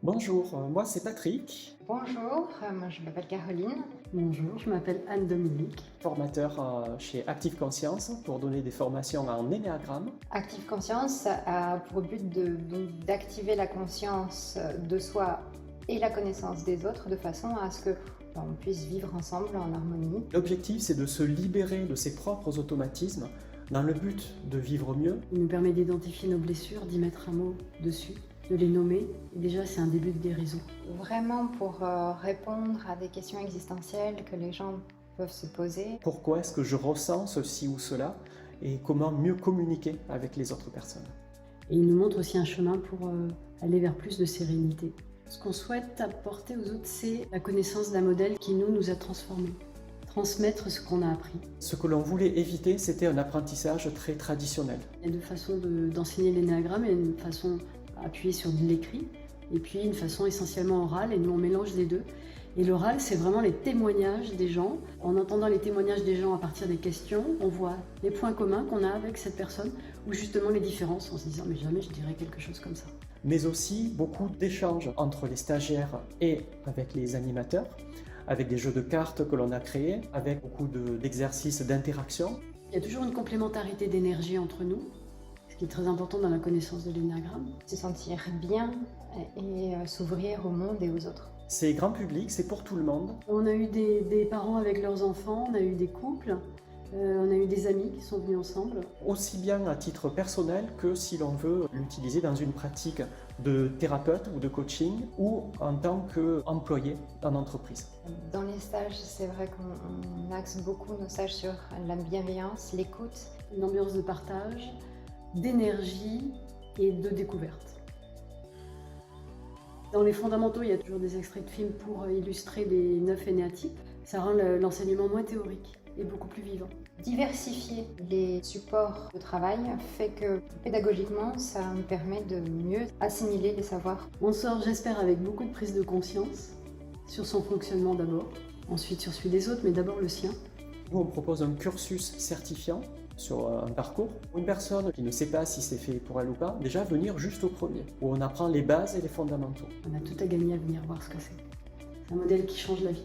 Bonjour, moi c'est Patrick, Bonjour, moi je m'appelle Caroline. Bonjour, je m'appelle Anne-Dominique. formateur chez Active Conscience pour donner des formations en énéagramme. Active Conscience a pour but d'activer la conscience de soi et la connaissance des autres de façon à ce que on puisse vivre ensemble en harmonie. L'objectif c'est de se libérer de ses propres automatismes dans le but de vivre mieux. Il nous permet d'identifier nos blessures, d'y mettre un mot dessus, de les nommer. Et déjà, c'est un début de guérison. Vraiment pour répondre à des questions existentielles que les gens peuvent se poser. Pourquoi est-ce que je ressens ceci ou cela et comment mieux communiquer avec les autres personnes. Et il nous montre aussi un chemin pour aller vers plus de sérénité. Ce qu'on souhaite apporter aux autres, c'est la connaissance d'un modèle qui nous a transformés. Transmettre ce qu'on a appris. Ce que l'on voulait éviter, c'était un apprentissage très traditionnel. Il y a deux façons d'enseigner l'énéagramme. Il y a une façon appuyée sur de l'écrit et puis une façon essentiellement orale, et nous on mélange les deux. Et l'oral, c'est vraiment les témoignages des gens. En entendant les témoignages des gens à partir des questions, on voit les points communs qu'on a avec cette personne ou justement les différences en se disant mais jamais je dirais quelque chose comme ça. Mais aussi beaucoup d'échanges entre les stagiaires et avec les animateurs, avec des jeux de cartes que l'on a créés, avec beaucoup d'exercices d'interaction. Il y a toujours une complémentarité d'énergie entre nous, ce qui est très important dans la connaissance de l'énéagramme. Se sentir bien et s'ouvrir au monde et aux autres. C'est grand public, c'est pour tout le monde. On a eu des parents avec leurs enfants, on a eu des couples, on a eu des amis qui sont venus ensemble. Aussi bien à titre personnel que si l'on veut l'utiliser dans une pratique de thérapeute ou de coaching ou en tant qu'employé en entreprise. Dans les stages, c'est vrai qu'on axe beaucoup nos stages sur la bienveillance, l'écoute. Une ambiance de partage, d'énergie et de découverte. Dans les fondamentaux, il y a toujours des extraits de films pour illustrer les 9 énéatypes. Ça rend l'enseignement moins théorique et beaucoup plus vivant. Diversifier les supports de travail fait que pédagogiquement, ça me permet de mieux assimiler les savoirs. On sort, j'espère, avec beaucoup de prise de conscience sur son fonctionnement d'abord, ensuite sur celui des autres, mais d'abord le sien. Nous, on propose un cursus certifiant sur un parcours. Une personne qui ne sait pas si c'est fait pour elle ou pas, déjà venir juste au premier, où on apprend les bases et les fondamentaux. On a tout à gagner à venir voir ce que c'est. C'est un modèle qui change la vie.